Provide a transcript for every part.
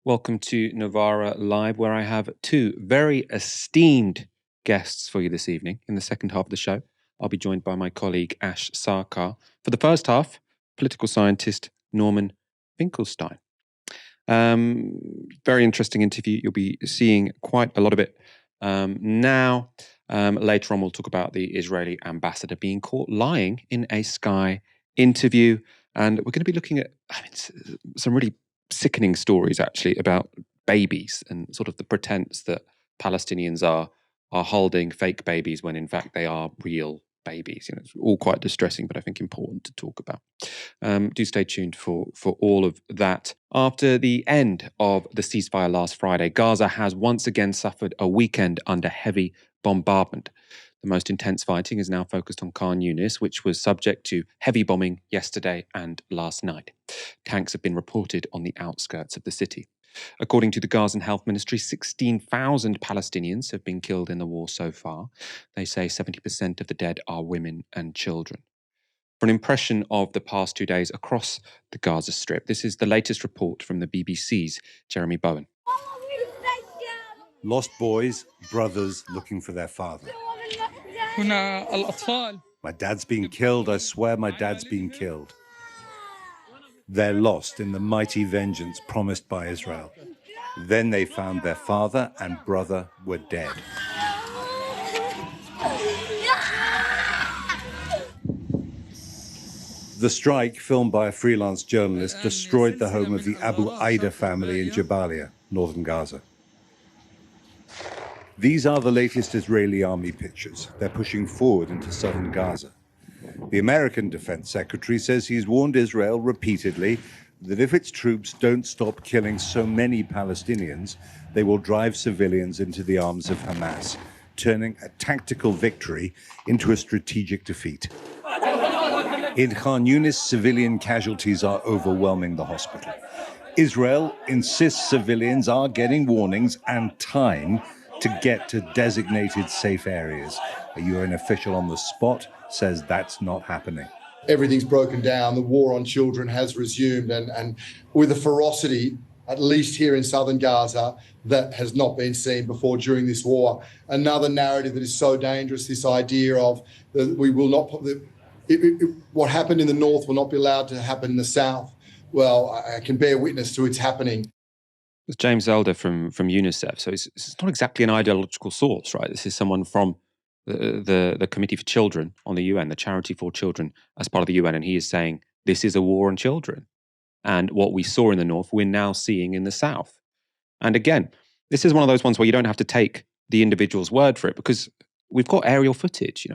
Welcome to Novara Live, where I have two very esteemed guests for you this evening. In the second half of the show, I'll be joined by my colleague Ash Sarkar. For the first half, political scientist Norman Finkelstein. Very interesting interview. You'll be seeing quite a lot of it now. Later on, we'll talk about the Israeli ambassador being caught lying in a Sky interview. And we're going to be looking at some really sickening stories, actually, about babies and sort of the pretense that Palestinians are holding fake babies when, in fact, they are real babies. It's all quite distressing, but I think important to talk about. Do stay tuned for all of that. After the end of the ceasefire last Friday, Gaza has once again suffered a weekend under heavy bombardment. The most intense fighting is now focused on Khan Yunis, which was subject to heavy bombing yesterday and last night. Tanks have been reported on the outskirts of the city. According to the Gazan Health Ministry, 16,000 Palestinians have been killed in the war so far. They say 70% of the dead are women and children. For an impression of the past 2 days across the Gaza Strip, this is the latest report from the BBC's Jeremy Bowen. Lost boys, brothers looking for their father. My dad's been killed. I swear my dad's been killed. They're lost in the mighty vengeance promised by Israel. Then they found their father and brother were dead. The strike, filmed by a freelance journalist, destroyed the home of the Abu Aida family in Jabalia, northern Gaza. These are the latest Israeli army pictures. They're pushing forward into southern Gaza. The American Defense Secretary says he's warned Israel repeatedly that if its troops don't stop killing so many Palestinians, they will drive civilians into the arms of Hamas, turning a tactical victory into a strategic defeat. In Khan Yunis, civilian casualties are overwhelming the hospital. Israel insists civilians are getting warnings and time to get to designated safe areas. A UN official on the spot says that's not happening. Everything's broken down. The war on children has resumed, and with a ferocity, at least here in southern Gaza, that has not been seen before during this war. Another narrative that is so dangerous, this idea of that we will not, what happened in the north will not be allowed to happen in the south. Well, I can bear witness to its happening. It's James Elder from UNICEF. So it's not exactly an ideological source, right? This is someone from the Committee for Children on the UN, the Charity for Children as part of the UN, and he is saying this is a war on children. And what we saw in the north, we're now seeing in the south. And again, this is one of those ones where you don't have to take the individual's word for it, because we've got aerial footage.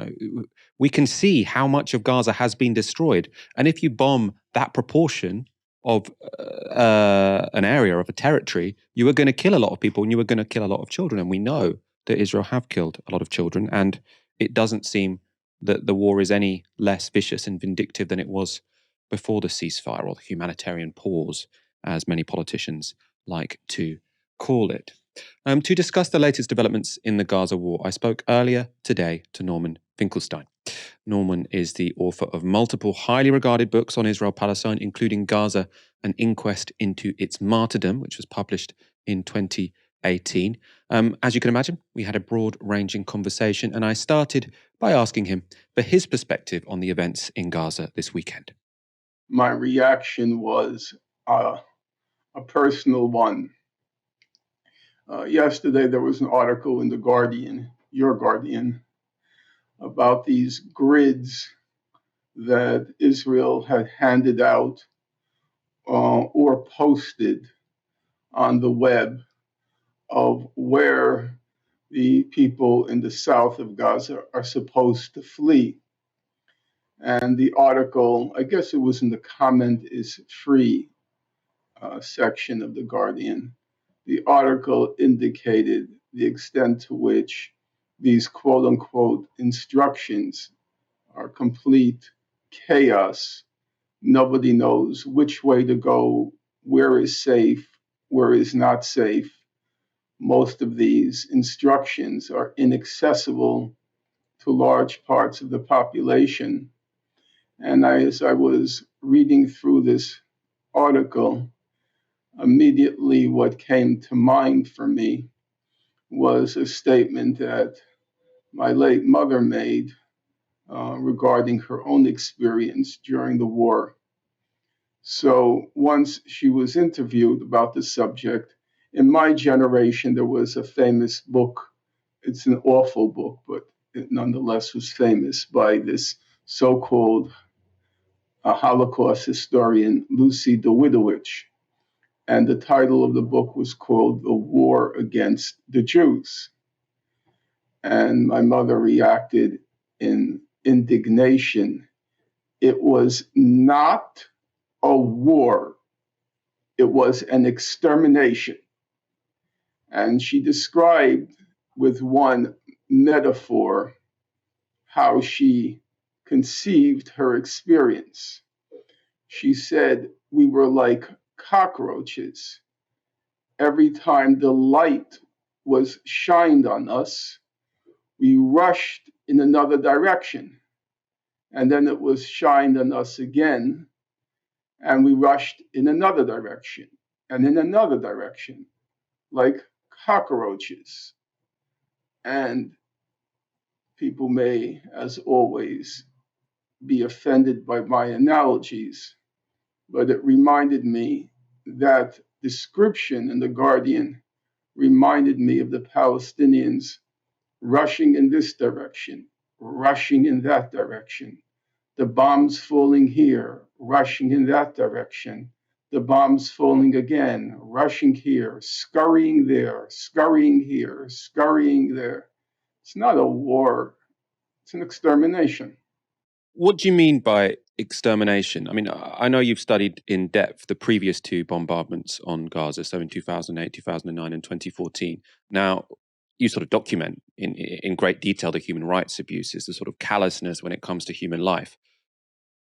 We can see how much of Gaza has been destroyed. And if you bomb that proportion of an area, of a territory, you are going to kill a lot of people and you are going to kill a lot of children. And we know that Israel have killed a lot of children, and it doesn't seem that the war is any less vicious and vindictive than it was before the ceasefire, or the humanitarian pause, as many politicians like to call it. To discuss the latest developments in the Gaza war, I spoke earlier today to Norman Finkelstein. Norman is the author of multiple highly regarded books on Israel-Palestine, including Gaza, An Inquest into Its Martyrdom, which was published in 2018. As you can imagine, we had a broad-ranging conversation, and I started by asking him for his perspective on the events in Gaza this weekend. My reaction was a personal one. Yesterday, there was an article in The Guardian, your Guardian, about these grids that Israel had handed out or posted on the web of where the people in the south of Gaza are supposed to flee. And the article, I guess it was in the comment is free section of The Guardian. The article indicated the extent to which these quote unquote instructions are complete chaos. Nobody knows which way to go, where is safe, where is not safe. Most of these instructions are inaccessible to large parts of the population. And as I was reading through this article, immediately what came to mind for me was a statement that my late mother made regarding her own experience during the war. So once she was interviewed about the subject, in my generation, there was a famous book. It's an awful book, but it nonetheless was famous by this so-called Holocaust historian, Lucy Dawidowicz. And the title of the book was called The War Against the Jews. And my mother reacted in indignation. It was not a war, it was an extermination. And she described with one metaphor how she conceived her experience. She said, we were like cockroaches. Every time the light was shined on us, we rushed in another direction. And then it was shined on us again, and we rushed in another direction and in another direction, like cockroaches. And people may, as always, be offended by my analogies, but it reminded me that description in The Guardian reminded me of the Palestinians rushing in this direction, rushing in that direction, the bombs falling here, rushing in that direction, the bombs falling again, rushing here, scurrying there, scurrying here, scurrying there. It's not a war, it's an extermination. What do you mean by extermination? I mean, I know you've studied in depth the previous two bombardments on Gaza, so in 2008, 2009, and 2014. Now, you sort of document in great detail the human rights abuses, the sort of callousness when it comes to human life.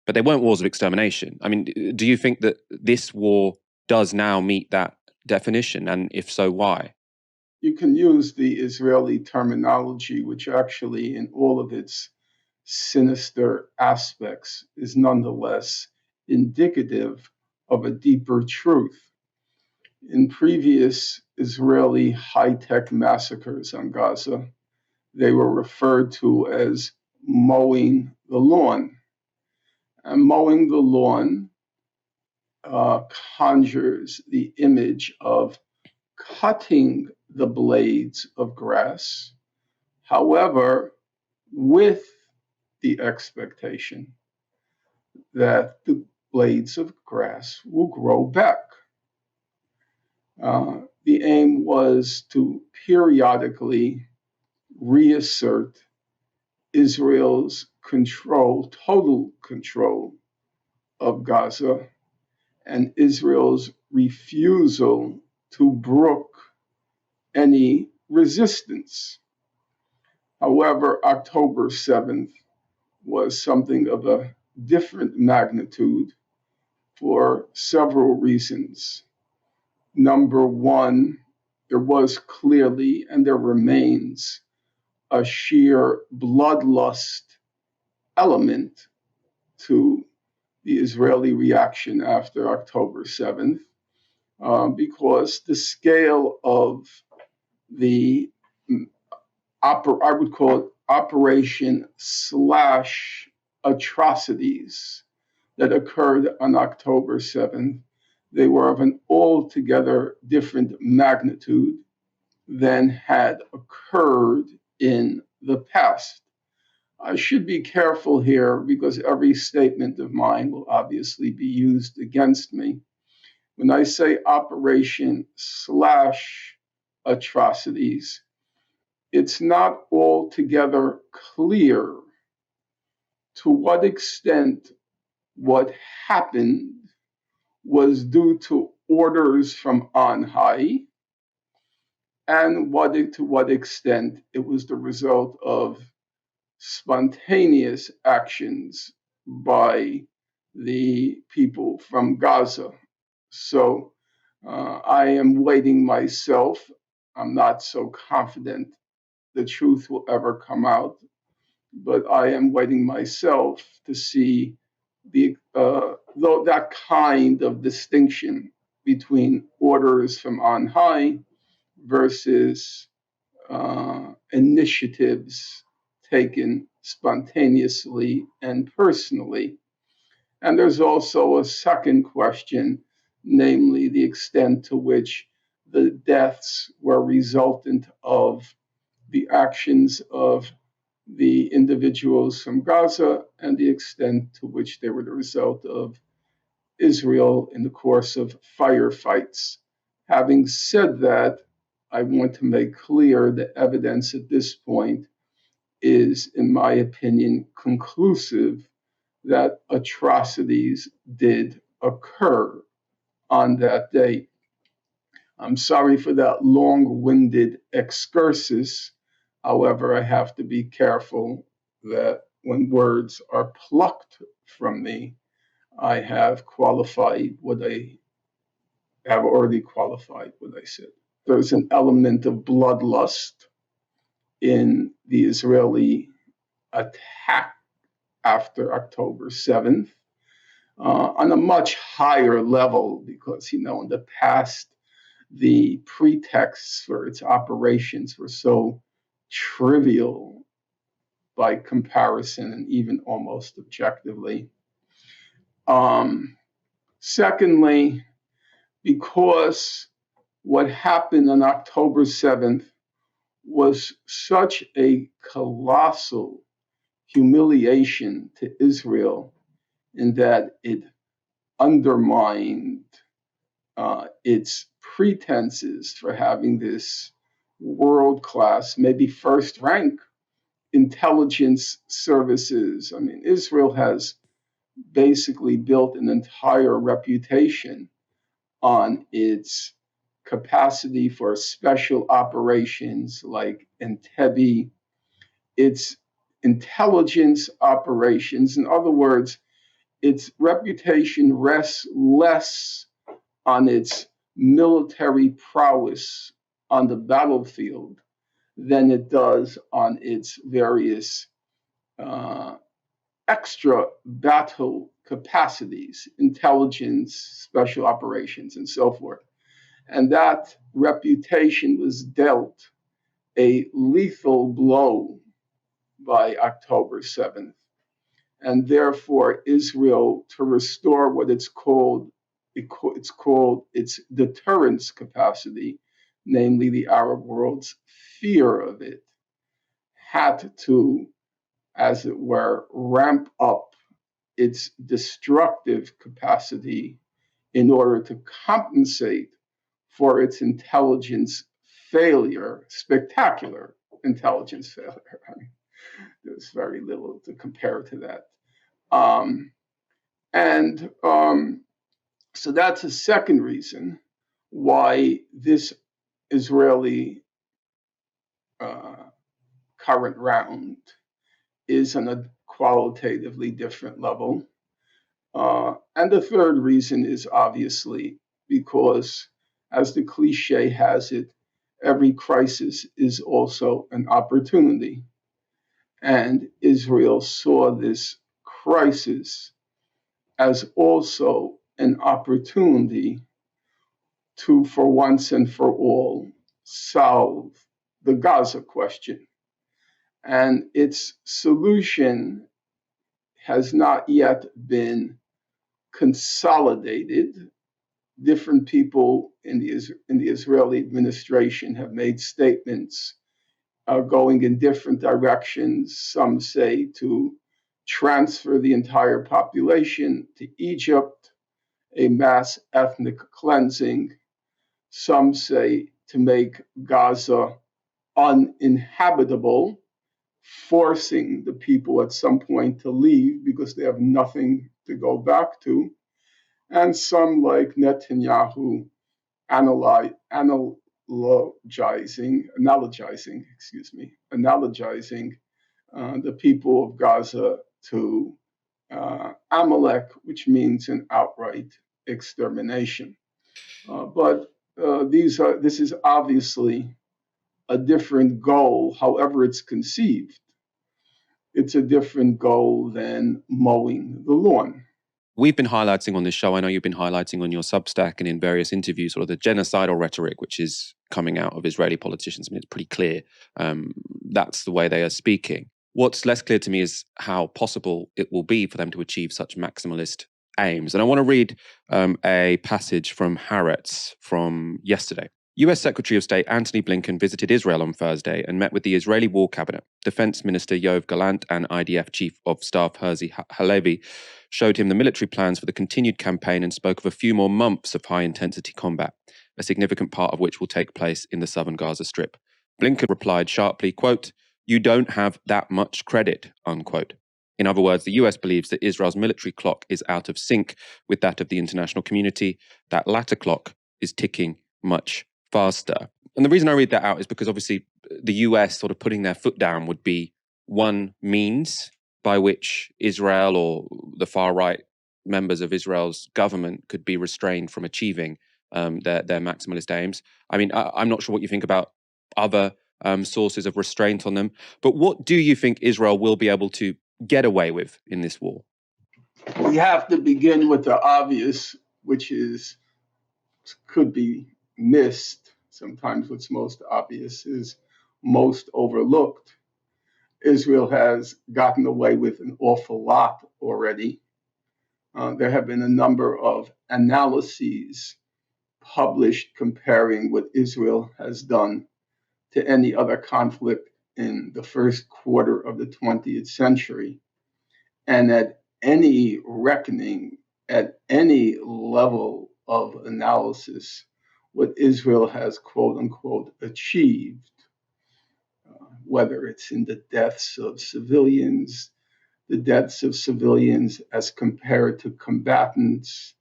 But they weren't wars of extermination. I mean, do you think that this war does now meet that definition? And if so, why? You can use the Israeli terminology, which actually, in all of its sinister aspects, is nonetheless indicative of a deeper truth. In previous Israeli high-tech massacres on Gaza, they were referred to as mowing the lawn. And mowing the lawn conjures the image of cutting the blades of grass, however, with the expectation that the blades of grass will grow back. The aim was to periodically reassert Israel's control, total control of Gaza, and Israel's refusal to brook any resistance. However, October 7th was something of a different magnitude for several reasons. Number one, there was clearly, and there remains, a sheer bloodlust element to the Israeli reaction after October 7th, because the scale of the, I would call it operation / atrocities that occurred on October 7th, they were of an altogether different magnitude than had occurred in the past. I should be careful here because every statement of mine will obviously be used against me. When I say operation / atrocities, it's not altogether clear to what extent what happened was due to orders from on high, and to what extent it was the result of spontaneous actions by the people from Gaza. So I am waiting myself. I'm not so confident the truth will ever come out, but I am waiting myself to see though that kind of distinction between orders from on high versus initiatives taken spontaneously and personally. And there's also a second question, namely the extent to which the deaths were resultant of the actions of the individuals from Gaza and the extent to which they were the result of Israel in the course of firefights. Having said that, I want to make clear the evidence at this point is, in my opinion, conclusive that atrocities did occur on that day. I'm sorry for that long-winded excursus. However, I have to be careful that when words are plucked from me, I have already qualified what I said. There's an element of bloodlust in the Israeli attack after October 7th on a much higher level because, in the past, the pretexts for its operations were so trivial by comparison and even almost objectively. Secondly, because what happened on October 7th was such a colossal humiliation to Israel in that it undermined its pretenses for having this world-class, maybe first-rank intelligence services. I mean, Israel has basically built an entire reputation on its capacity for special operations like Entebbe, its intelligence operations. In other words, its reputation rests less on its military prowess on the battlefield than it does on its various extra battle capacities, intelligence, special operations, and so forth. And that reputation was dealt a lethal blow by October 7th. And therefore, Israel, to restore what it's called its deterrence capacity, namely the Arab world's fear of it, had to, as it were, ramp up its destructive capacity in order to compensate for its intelligence failure, spectacular intelligence failure. I mean, there's very little to compare to that. So that's a second reason why this Israeli current round is on a qualitatively different level. And the third reason is obviously because, as the cliche has it, every crisis is also an opportunity. And Israel saw this crisis as also an opportunity to, for once and for all, solve the Gaza question. And its solution has not yet been consolidated. Different people in the Israeli administration have made statements going in different directions. Some say to transfer the entire population to Egypt, a mass ethnic cleansing. Some say to make Gaza uninhabitable, forcing the people at some point to leave because they have nothing to go back to. And some, like Netanyahu, analogizing the people of Gaza to Amalek, which means an outright extermination. But this is obviously a different goal, however it's conceived. It's a different goal than mowing the lawn. We've been highlighting on this show, I know you've been highlighting on your Substack and in various interviews, sort of the genocidal rhetoric which is coming out of Israeli politicians. I mean, it's pretty clear that's the way they are speaking. What's less clear to me is how possible it will be for them to achieve such maximalist aims. And I want to read a passage from Haaretz from yesterday. US Secretary of State Antony Blinken visited Israel on Thursday and met with the Israeli War Cabinet. Defense Minister Yoav Gallant and IDF Chief of Staff Herzi Halevi showed him the military plans for the continued campaign and spoke of a few more months of high-intensity combat, a significant part of which will take place in the southern Gaza Strip. Blinken replied sharply, quote, "You don't have that much credit," unquote. In other words, the US believes that Israel's military clock is out of sync with that of the international community. That latter clock is ticking much faster. And the reason I read that out is because obviously the US sort of putting their foot down would be one means by which Israel or the far right members of Israel's government could be restrained from achieving their maximalist aims. I mean, I'm not sure what you think about other sources of restraint on them, but what do you think Israel will be able to get away with in this war? We have to begin with the obvious, which could be missed. Sometimes what's most obvious is most overlooked. Israel has gotten away with an awful lot already. There have been a number of analyses published comparing what Israel has done to any other conflict in the first quarter of the 20th century. And at any reckoning, at any level of analysis, what Israel has, quote unquote, achieved, whether it's in the deaths of civilians, the deaths of civilians as compared to combatants,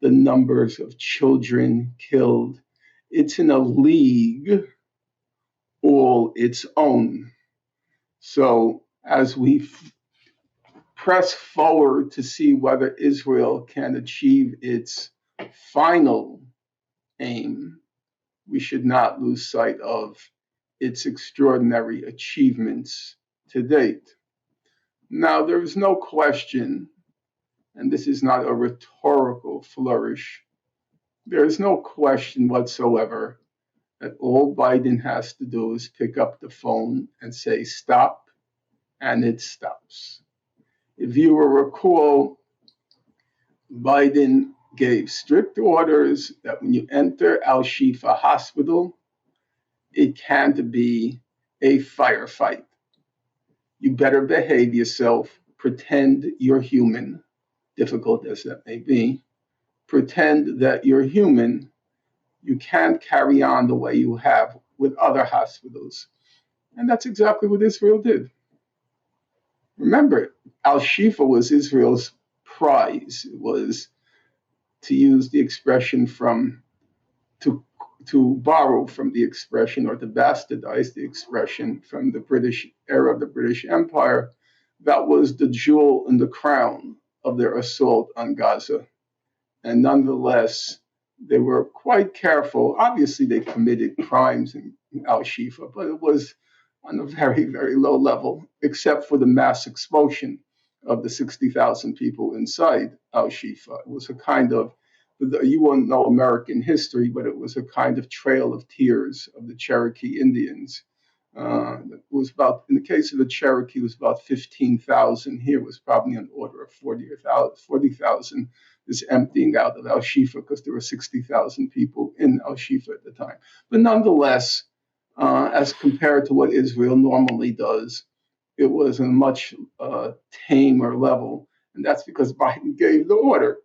the numbers of children killed, it's in a league all its own. So as we press forward to see whether Israel can achieve its final aim, we should not lose sight of its extraordinary achievements to date. Now, there is no question, and this is not a rhetorical flourish, there is no question whatsoever that all Biden has to do is pick up the phone and say stop, and it stops. If you will recall, Biden gave strict orders that when you enter Al-Shifa Hospital, it can't be a firefight. You better behave yourself, pretend you're human, difficult as that may be. Pretend that you're human. You can't carry on the way you have with other hospitals. And that's exactly what Israel did. Remember, Al-Shifa was Israel's prize. It was, to use the expression to borrow from the expression or to bastardize the expression from the British era of the British Empire, that was the jewel in the crown of their assault on Gaza. And nonetheless, they were quite careful. Obviously, they committed crimes in Al-Shifa, but it was on a very, very low level, except for the mass expulsion of the 60,000 people inside Al-Shifa. It was a kind of, you won't know American history, but it was a kind of trail of tears of the Cherokee Indians. It was about, in the case of the Cherokee, it was about 15,000. Here it was probably an order of 40,000 is emptying out of Al-Shifa because there were 60,000 people in Al-Shifa at the time. But nonetheless, as compared to what Israel normally does, it was a much tamer level. And that's because Biden gave the order.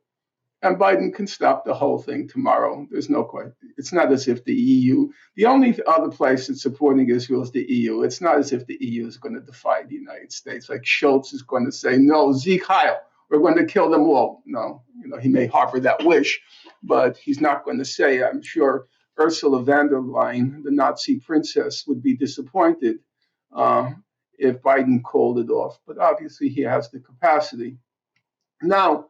And Biden can stop the whole thing tomorrow. There's no question. It's not as if the EU, the only other place that's supporting Israel is the EU. It's not as if the EU is going to defy the United States. Like Schultz is going to say, no, Sieg Heil, we're going to kill them all. No, he may harbor that wish, but he's not going to say, I'm sure Ursula von der Leyen, the Nazi princess, would be disappointed if Biden called it off. But obviously he has the capacity. Now,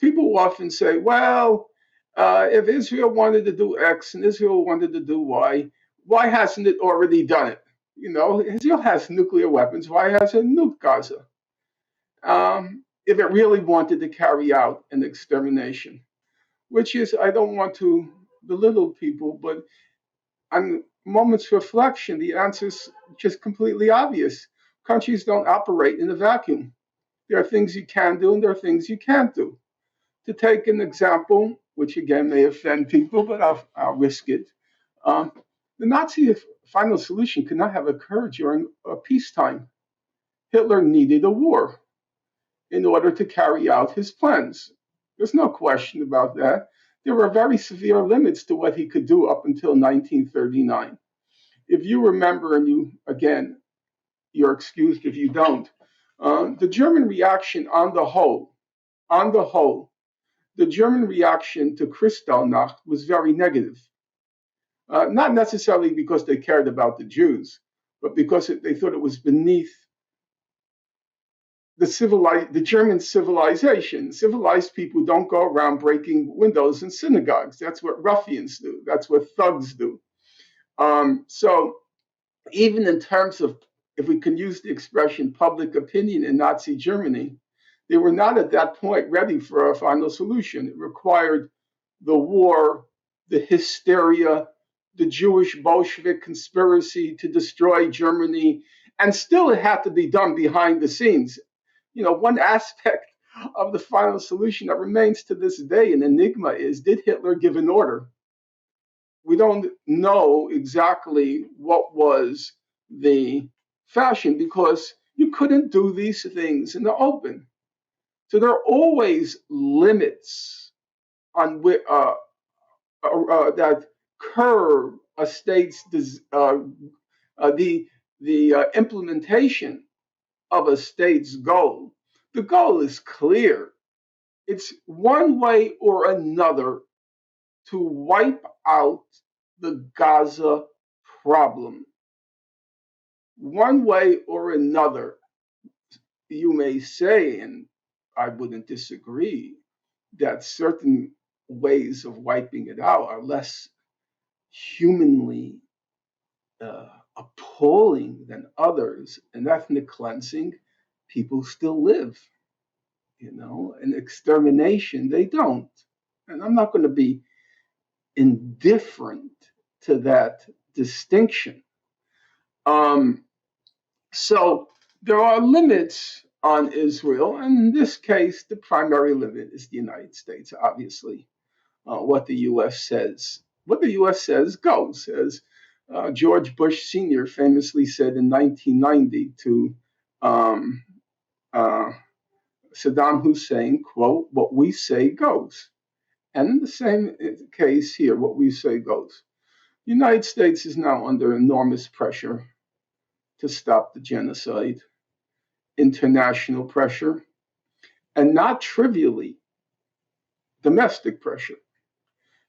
people often say, well, if Israel wanted to do X and Israel wanted to do Y, why hasn't it already done it? Israel has nuclear weapons. Why hasn't it nuked Gaza? if it really wanted to carry out an extermination, which is, I don't want to belittle people, but on moments reflection, the answer is just completely obvious. Countries don't operate in a vacuum. There are things you can do and there are things you can't do. To take an example, which again may offend people, but I'll risk it. Um, the Nazi final solution could not have occurred during peacetime. Hitler needed a war in order to carry out his plans. There's no question about that. There were very severe limits to what he could do up until 1939. If you remember, and you, again, you're excused if you don't, the German reaction on the whole, the German reaction to Kristallnacht was very negative. Not necessarily because they cared about the Jews, but because they thought it was beneath the German civilization. Civilized people don't go around breaking windows in synagogues. That's what ruffians do. That's what thugs do. So even in terms of, if we can use the expression public opinion in Nazi Germany, they were not at that point ready for a final solution. It required the war, the hysteria, the Jewish Bolshevik conspiracy to destroy Germany, and still it had to be done behind the scenes. One aspect of the final solution that remains to this day an enigma is, did Hitler give an order? We don't know exactly what was the fashion because you couldn't do these things in the open. So there are always limits on that curb a state's the implementation of a state's goal. The goal is clear. It's one way or another to wipe out the Gaza problem. One way or another, you may say, and I wouldn't disagree, that certain ways of wiping it out are less humanly appalling than others. In ethnic cleansing, people still live, and extermination, they don't. And I'm not going to be indifferent to that distinction. So there are limits on Israel, and in this case, the primary limit is the United States, obviously. What the U.S. says. What the U.S. says goes, as George Bush Sr. famously said in 1990 to Saddam Hussein, quote, "What we say goes." And in the same case here, what we say goes. The United States is now under enormous pressure to stop the genocide, international pressure, and not trivially, domestic pressure.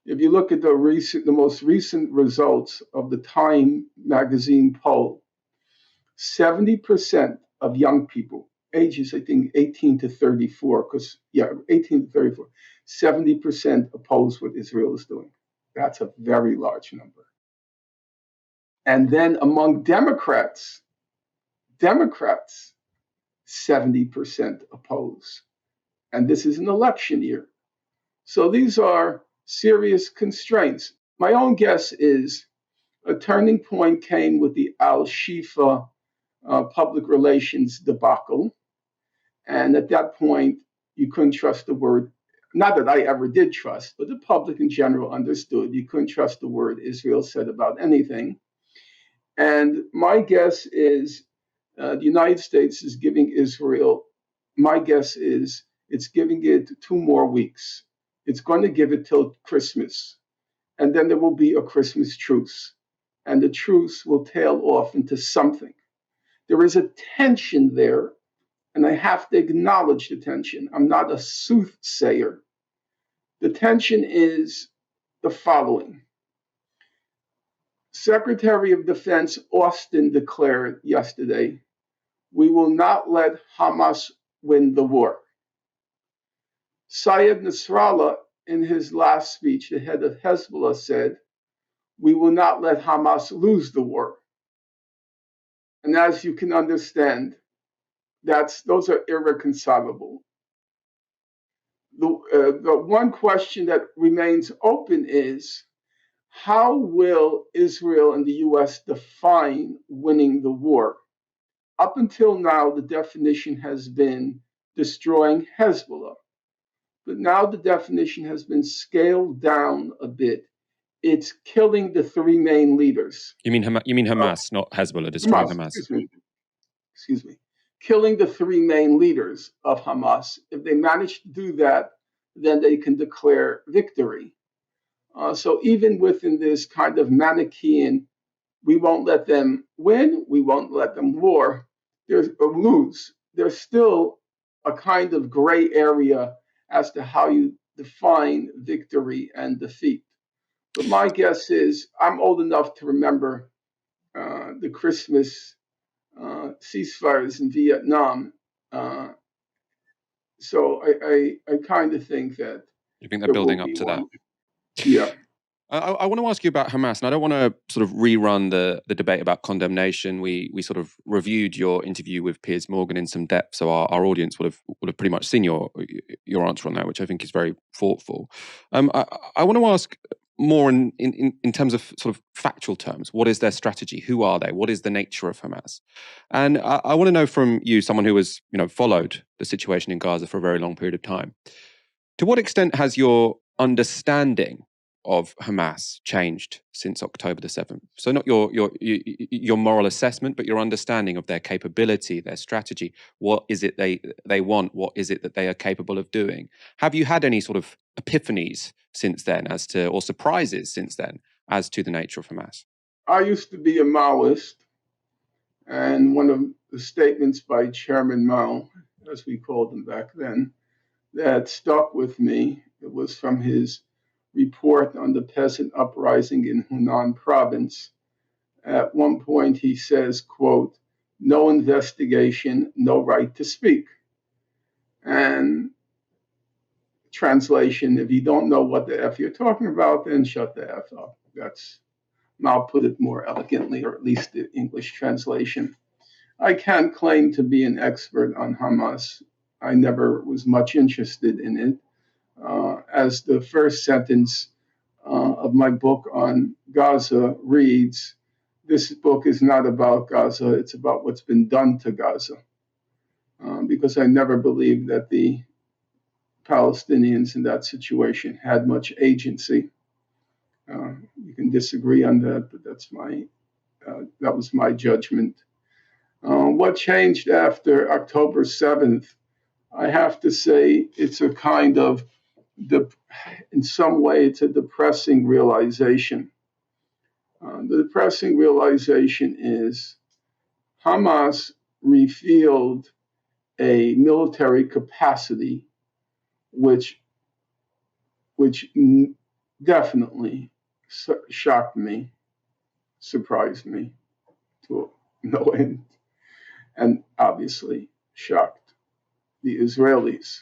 If you look at the most recent results of the Time magazine poll, 70% of young people, ages I think 18 to 34, 18 to 34, 70% oppose what Israel is doing. That's a very large number. And then among Democrats, 70% oppose. And this is an election year. So these are serious constraints. My own guess is a turning point came with the Al-Shifa public relations debacle. And at that point, you couldn't trust the word, not that I ever did trust, but the public in general understood you couldn't trust the word Israel said about anything. And my guess is the United States is giving Israel, my guess is it's giving it 2 more weeks. It's going to give it till Christmas. And then there will be a Christmas truce. And the truce will tail off into something. There is a tension there, and I have to acknowledge the tension. I'm not a soothsayer. The tension is the following. Secretary of Defense Austin declared yesterday, "We will not let Hamas win the war." Syed Nasrallah, in his last speech, the head of Hezbollah, said, "We will not let Hamas lose the war." And as you can understand, those are irreconcilable. The one question that remains open is how will Israel and the U.S. define winning the war? Up until now, the definition has been destroying Hezbollah. But now the definition has been scaled down a bit. It's killing the three main leaders. You mean Hamas, not Hezbollah, destroying Hamas? Excuse me. Killing the three main leaders of Hamas. If they manage to do that, then they can declare victory. So even within this kind of Manichaean, we won't let them win, we won't let them lose. There's still a kind of gray area as to how you define victory and defeat. But my guess is I'm old enough to remember the Christmas ceasefires in Vietnam. So I kind of think that you think they're building up to one. that? Yeah. I want to ask you about Hamas, and I don't want to sort of rerun the debate about condemnation. We sort of reviewed your interview with Piers Morgan in some depth, so our audience would have pretty much seen your answer on that, which I think is very thoughtful. I want to ask more in terms of sort of factual terms. What is their strategy? Who are they? What is the nature of Hamas? And I want to know from you, someone who has followed the situation in Gaza for a very long period of time, to what extent has your understanding of Hamas changed since October the 7th? So not your moral assessment, but your understanding of their capability, their strategy. What is it they want? What is it that they are capable of doing? Have you had any sort of epiphanies since then or surprises since then as to the nature of Hamas? I used to be a Maoist, and one of the statements by Chairman Mao, as we called him back then, that stuck with me, it was from his report on the peasant uprising in Hunan province. At one point he says, quote, "No investigation, no right to speak." And translation, if you don't know what the F you're talking about, then shut the F up. That's, I'll put it more elegantly, or at least the English translation. I can't claim to be an expert on Hamas. I never was much interested in it. As the first sentence of my book on Gaza reads, this book is not about Gaza, it's about what's been done to Gaza. Because I never believed that the Palestinians in that situation had much agency. You can disagree on that, but that was my judgment. What changed after October 7th? I have to say it's a kind of, in some way, it's a depressing realization. The depressing realization is Hamas revealed a military capacity which definitely shocked me, surprised me to no end, and obviously shocked the Israelis.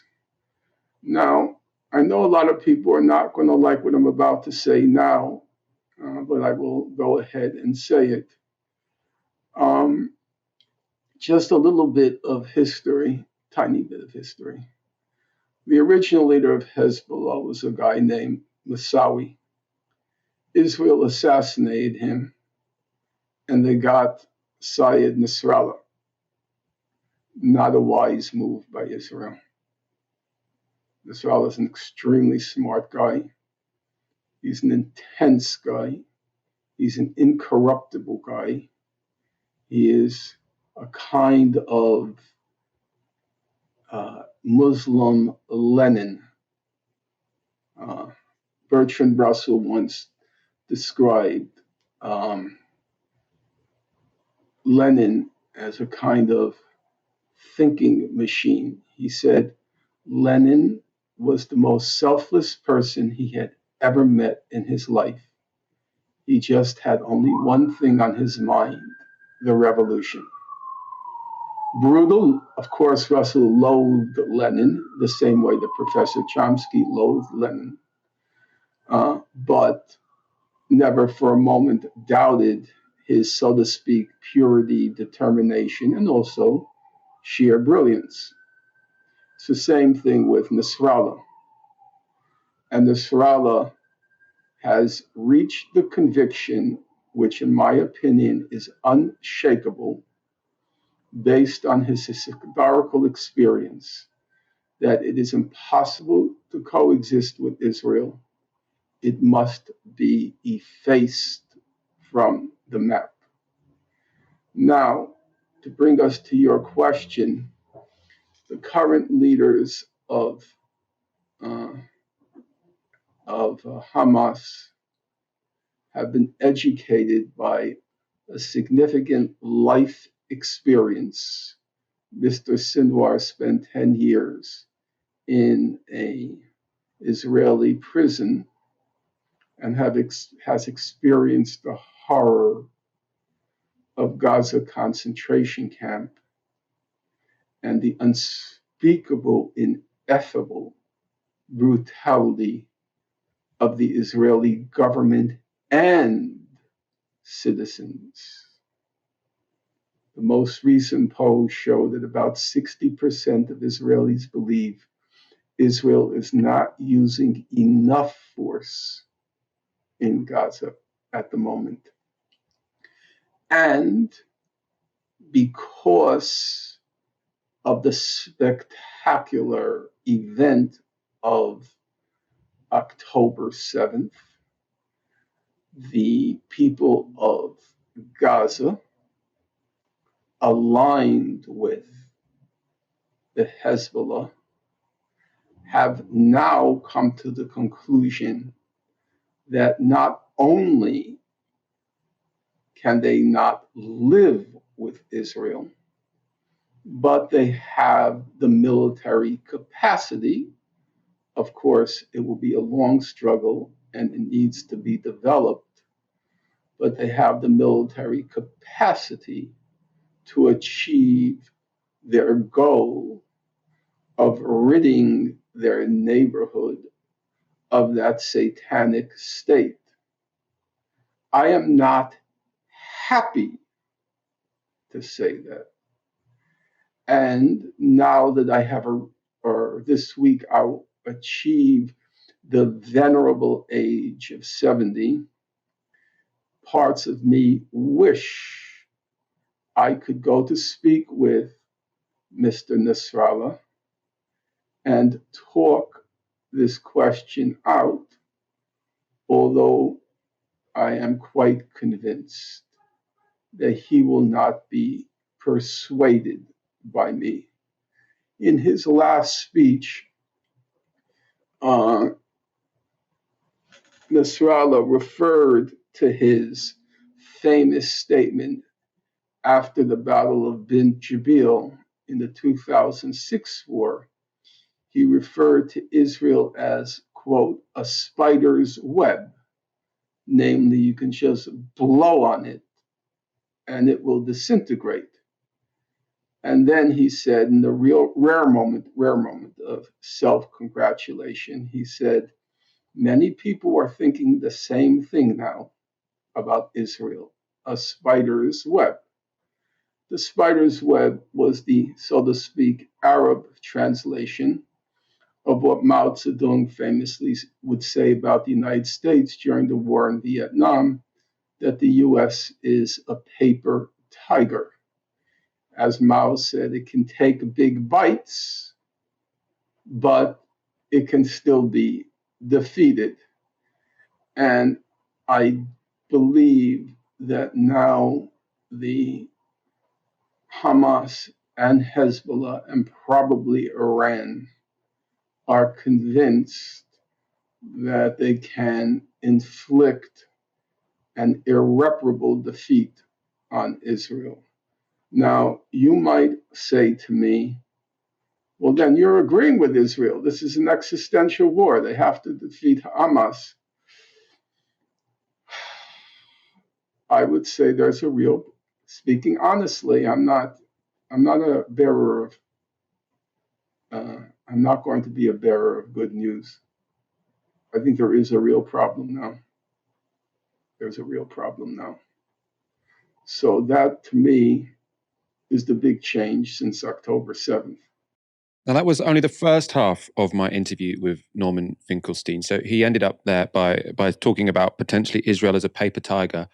Now, I know a lot of people are not going to like what I'm about to say now, but I will go ahead and say it. Just a little bit of history, tiny bit of history. The original leader of Hezbollah was a guy named Moussaoui. Israel assassinated him, and they got Syed Nasrallah. Not a wise move by Israel. Nasrallah is an extremely smart guy. He's an intense guy. He's an incorruptible guy. He is a kind of Muslim Lenin. Bertrand Russell once described Lenin as a kind of thinking machine. He said Lenin was the most selfless person he had ever met in his life. He just had only one thing on his mind, the revolution. Brutal, of course, Russell loathed Lenin the same way that Professor Chomsky loathed Lenin, but never for a moment doubted his, so to speak, purity, determination, and also sheer brilliance. It's the same thing with Nasrallah. And Nasrallah has reached the conviction, which in my opinion is unshakable, based on his historical experience, that it is impossible to coexist with Israel. It must be effaced from the map. Now, to bring us to your question, the current leaders uh, of Hamas have been educated by a significant life experience. Mr. Sinwar spent 10 years in an Israeli prison and has experienced the horror of Gaza concentration camp and the unspeakable, ineffable brutality of the Israeli government and citizens. The most recent polls show that about 60% of Israelis believe Israel is not using enough force in Gaza at the moment. And because of the spectacular event of October 7th, the people of Gaza, aligned with the Hezbollah, have now come to the conclusion that not only can they not live with Israel, but they have the military capacity. Of course, it will be a long struggle and it needs to be developed, but they have the military capacity to achieve their goal of ridding their neighborhood of that satanic state. I am not happy to say that. And now that I have this week I'll achieve the venerable age of 70, parts of me wish I could go to speak with Mr. Nasrallah and talk this question out, although I am quite convinced that he will not be persuaded by me. In his last speech, Nasrallah referred to his famous statement after the Battle of Bin Jabil in the 2006 war. He referred to Israel as, quote, a spider's web. Namely, you can just blow on it and it will disintegrate. And then he said, in the rare moment of self-congratulation, he said, many people are thinking the same thing now about Israel, a spider's web. The spider's web was the, so to speak, Arab translation of what Mao Zedong famously would say about the United States during the war in Vietnam, that the US is a paper tiger. As Mao said, it can take big bites, but it can still be defeated. And I believe that now the Hamas and Hezbollah and probably Iran are convinced that they can inflict an irreparable defeat on Israel. Now, you might say to me, well, then you're agreeing with Israel. This is an existential war. They have to defeat Hamas. I would say there's a real, speaking honestly, I'm not a bearer of, I'm not going to be a bearer of good news. I think there is a real problem now. There's a real problem now. So that, to me, is the big change since October 7th. Now, that was only the first half of my interview with Norman Finkelstein. So he ended up there by talking about potentially Israel as a paper tiger.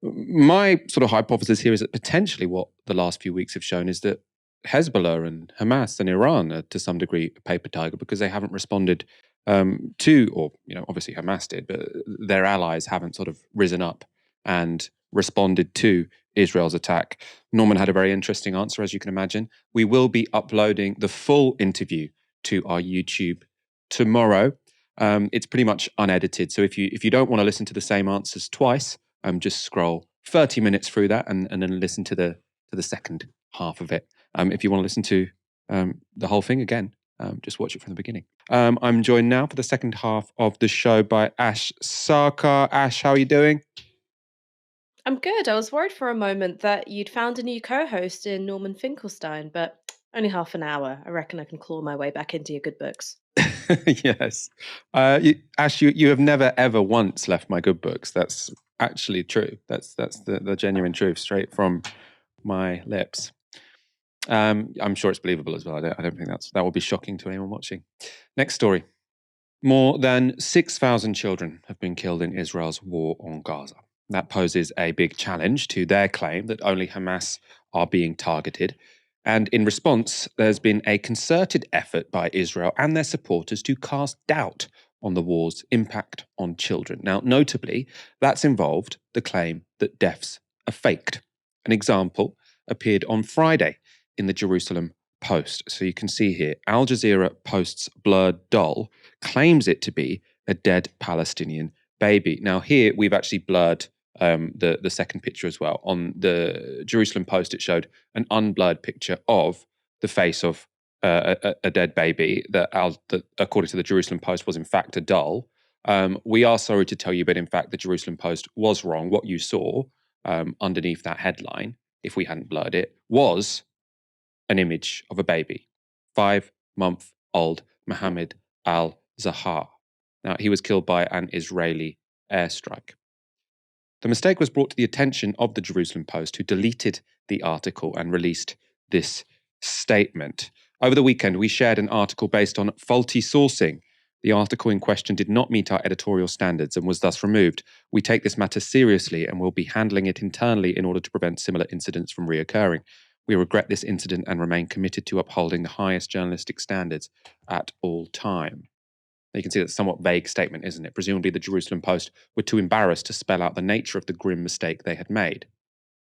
My sort of hypothesis here is that potentially what the last few weeks have shown is that Hezbollah and Hamas and Iran are to some degree a paper tiger because they haven't responded to, or obviously Hamas did, but their allies haven't sort of risen up and responded to Israel's attack. Norman had a very interesting answer, as you can imagine. We will be uploading the full interview to our YouTube tomorrow. It's pretty much unedited, so if you don't want to listen to the same answers twice, just scroll 30 minutes through that and then listen to the second half of it. If you want to listen to the whole thing again, just watch it from the beginning. I'm joined now for the second half of the show by Ash Sarkar. Ash, how are you doing? I'm good. I was worried for a moment that you'd found a new co-host in Norman Finkelstein, but only half an hour. I reckon I can claw my way back into your good books. Yes. Ash, you have never ever once left my good books. That's actually true. That's the genuine truth, straight from my lips. I'm sure it's believable as well. I don't think that will be shocking to anyone watching. Next story. More than 6,000 children have been killed in Israel's war on Gaza. That poses a big challenge to their claim that only Hamas are being targeted. And in response, there's been a concerted effort by Israel and their supporters to cast doubt on the war's impact on children. Now, notably, that's involved the claim that deaths are faked. An example appeared on Friday in the Jerusalem Post. So you can see here, Al Jazeera Post's blurred doll claims it to be a dead Palestinian baby. Now here we've actually blurred the second picture as well. On the Jerusalem Post, it showed an unblurred picture of the face of a dead baby that according to the Jerusalem Post, was in fact a doll. We are sorry to tell you, but in fact, the Jerusalem Post was wrong. What you saw underneath that headline, if we hadn't blurred it, was an image of a baby, 5-month-old Mohammed al-Zahar. Now, he was killed by an Israeli airstrike. The mistake was brought to the attention of the Jerusalem Post, who deleted the article and released this statement. Over the weekend, we shared an article based on faulty sourcing. The article in question did not meet our editorial standards and was thus removed. We take this matter seriously and will be handling it internally in order to prevent similar incidents from reoccurring. We regret this incident and remain committed to upholding the highest journalistic standards at all time. Now you can see that's a somewhat vague statement, isn't it? Presumably the Jerusalem Post were too embarrassed to spell out the nature of the grim mistake they had made.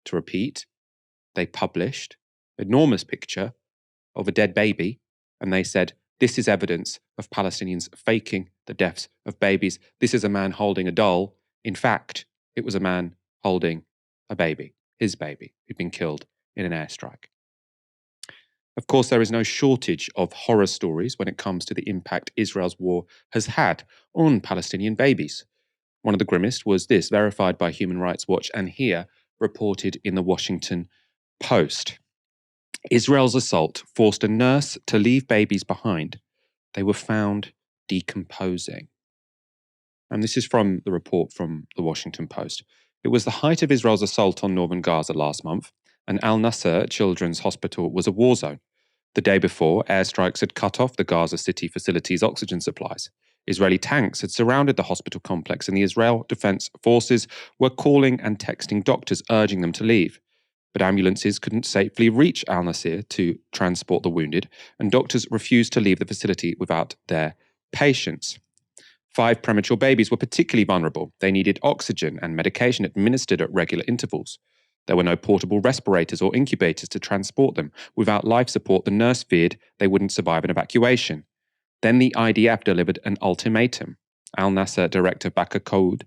To repeat, they published an enormous picture of a dead baby, and they said, this is evidence of Palestinians faking the deaths of babies. This is a man holding a doll. In fact, it was a man holding a baby, his baby, who'd been killed in an airstrike. Of course, there is no shortage of horror stories when it comes to the impact Israel's war has had on Palestinian babies. One of the grimmest was this, verified by Human Rights Watch and here reported in the Washington Post. Israel's assault forced a nurse to leave babies behind. They were found decomposing. And this is from the report from the Washington Post. It was the height of Israel's assault on northern Gaza last month, and Al-Nasser Children's Hospital was a war zone. The day before, airstrikes had cut off the Gaza City facility's oxygen supplies. Israeli tanks had surrounded the hospital complex, and the Israel Defense Forces were calling and texting doctors, urging them to leave. But ambulances couldn't safely reach Al-Nasser to transport the wounded, and doctors refused to leave the facility without their patients. 5 premature babies were particularly vulnerable. They needed oxygen and medication administered at regular intervals. There were no portable respirators or incubators to transport them. Without life support, the nurse feared they wouldn't survive an evacuation. Then the IDF delivered an ultimatum. Al-Nasser director Bakr Koud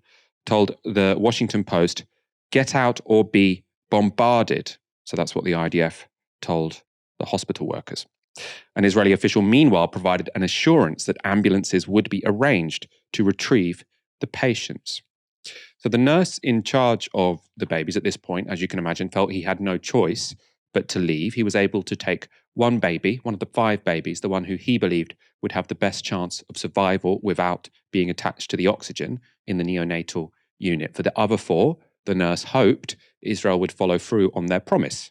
told the Washington Post, "Get out or be bombarded." So that's what the IDF told the hospital workers. An Israeli official, meanwhile, provided an assurance that ambulances would be arranged to retrieve the patients. So the nurse in charge of the babies at this point, as you can imagine, felt he had no choice but to leave. He was able to take one baby, one of the 5 babies, the one who he believed would have the best chance of survival without being attached to the oxygen in the neonatal unit. For the other 4, the nurse hoped Israel would follow through on their promise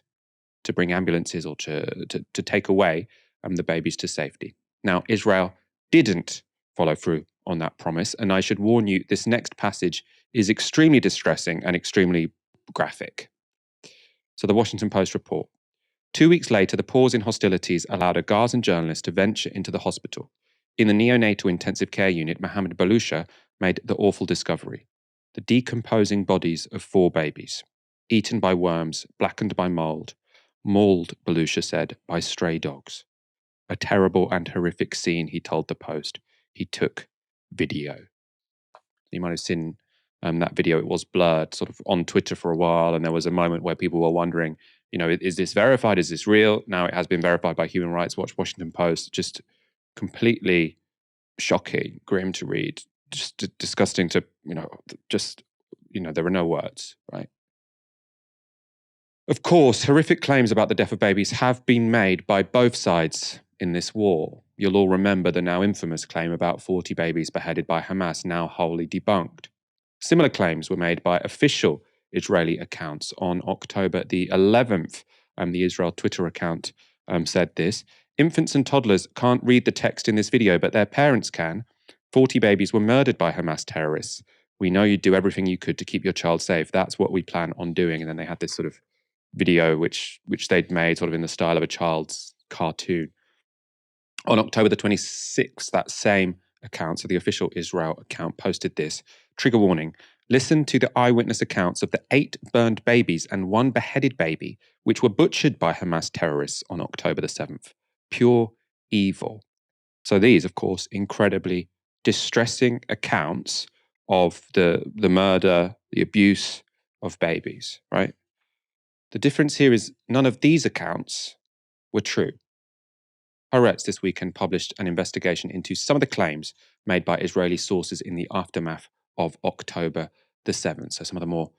to bring ambulances or to take away the babies to safety. Now, Israel didn't follow through on that promise, and I should warn you, this next passage is extremely distressing and extremely graphic. So the Washington Post report. 2 weeks later, the pause in hostilities allowed a Gazan journalist to venture into the hospital. In the neonatal intensive care unit, Mohammed Balusha made the awful discovery: the decomposing bodies of 4 babies, eaten by worms, blackened by mold, mauled, Balusha said, by stray dogs. A terrible and horrific scene, he told the Post. He took video. You might have seen that video. It was blurred sort of on Twitter for a while, and there was a moment where people were wondering, is this verified? Is this real? Now it has been verified by Human Rights Watch, Washington Post. Just completely shocking, grim to read, just disgusting to, there are no words, right? Of course, horrific claims about the death of babies have been made by both sides in this war. You'll all remember the now infamous claim about 40 babies beheaded by Hamas, now wholly debunked. Similar claims were made by official Israeli accounts on October the 11th. The Israel Twitter account said this: infants and toddlers can't read the text in this video, but their parents can. 40 babies were murdered by Hamas terrorists. We know you'd do everything you could to keep your child safe. That's what we plan on doing. And then they had this sort of video which they'd made sort of in the style of a child's cartoon. On October the 26th, that same account, so the official Israel account, posted this: trigger warning, listen to the eyewitness accounts of the 8 burned babies and 1 beheaded baby, which were butchered by Hamas terrorists on October the 7th. Pure evil. So these, of course, incredibly distressing accounts of the murder, the abuse of babies, right? The difference here is none of these accounts were true. Haaretz this weekend published an investigation into some of the claims made by Israeli sources in the aftermath of October the 7th. So some of the more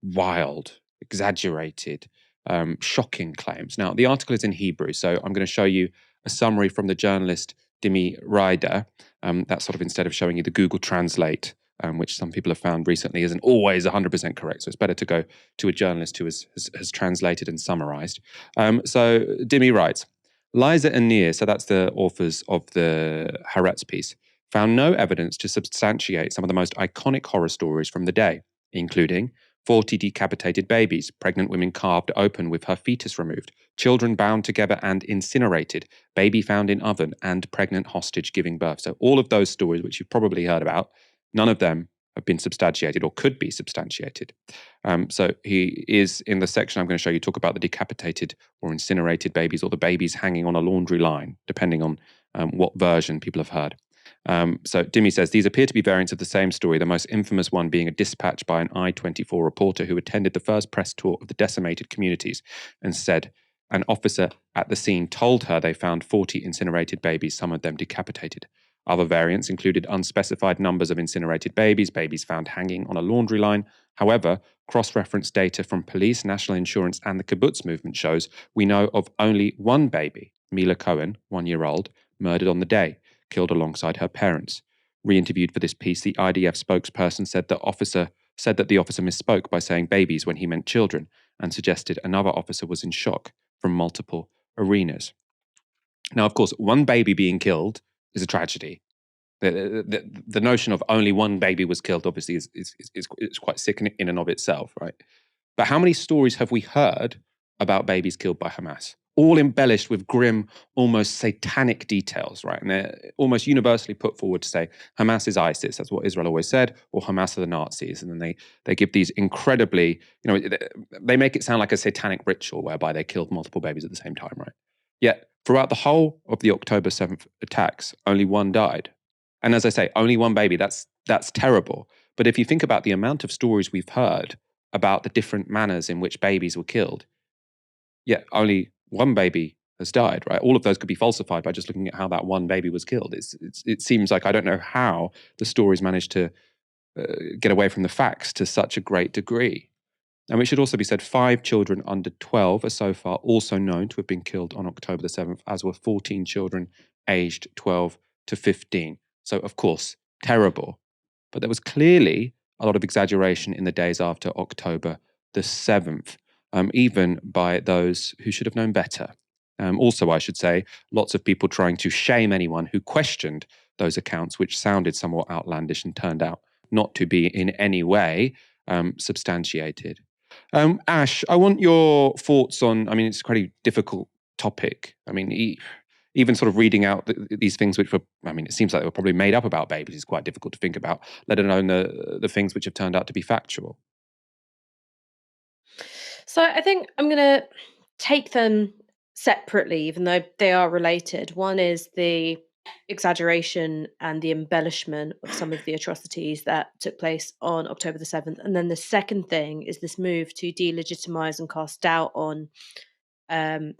wild, exaggerated, shocking claims. Now, the article is in Hebrew, so I'm going to show you a summary from the journalist Dimi Ryder. That's sort of instead of showing you the Google Translate, which some people have found recently isn't always 100% correct. So it's better to go to a journalist who has translated and summarized. So Dimi writes, Liza and Nir, so that's the authors of the Haaretz piece, found no evidence to substantiate some of the most iconic horror stories from the day, including 40 decapitated babies, pregnant women carved open with her fetus removed, children bound together and incinerated, baby found in oven, and pregnant hostage giving birth. So all of those stories, which you've probably heard about, none of them have been substantiated or could be substantiated. So he is in the section I'm going to show you, talk about the decapitated or incinerated babies, or the babies hanging on a laundry line, depending on what version people have heard. So Dimi says, these appear to be variants of the same story, the most infamous one being a dispatch by an I-24 reporter who attended the first press tour of the decimated communities and said an officer at the scene told her they found 40 incinerated babies, some of them decapitated. Other variants included unspecified numbers of incinerated babies, babies found hanging on a laundry line. However, cross-reference data from police, national insurance, and the kibbutz movement shows we know of only one baby, Mila Cohen, 1 year old, murdered on the day, killed alongside her parents. Re-interviewed for this piece, the IDF spokesperson said that the officer misspoke by saying babies when he meant children, and suggested another officer was in shock from multiple arenas. Now, of course, one baby being killed is a tragedy. The notion of only one baby was killed obviously is quite sick in and of itself, right? But how many stories have we heard about babies killed by Hamas? All embellished with grim, almost satanic details, right? And they're almost universally put forward to say Hamas is ISIS, that's what Israel always said, or Hamas are the Nazis. And then they give these incredibly, they make it sound like a satanic ritual whereby they killed multiple babies at the same time, right? Yet, throughout the whole of the October 7th attacks, only one died. And as I say, only one baby, that's terrible. But if you think about the amount of stories we've heard about the different manners in which babies were killed, yet only one baby has died, right? All of those could be falsified by just looking at how that one baby was killed. It seems like I don't know how the stories managed to get away from the facts to such a great degree. And it should also be said, 5 children under 12 are so far also known to have been killed on October the 7th, as were 14 children aged 12 to 15. So, of course, terrible. But there was clearly a lot of exaggeration in the days after October the 7th, even by those who should have known better. Also, I should say, lots of people trying to shame anyone who questioned those accounts, which sounded somewhat outlandish and turned out not to be in any way substantiated. Ash, I want your thoughts on, I mean, it's quite a difficult topic. I mean, even sort of reading out these things which were, I mean, it seems like they were probably made up about babies is quite difficult to think about, let alone the things which have turned out to be factual. So I think I'm going to take them separately, even though they are related. One is the exaggeration and the embellishment of some of the atrocities that took place on October the 7th. And then the second thing is this move to delegitimize and cast doubt on um,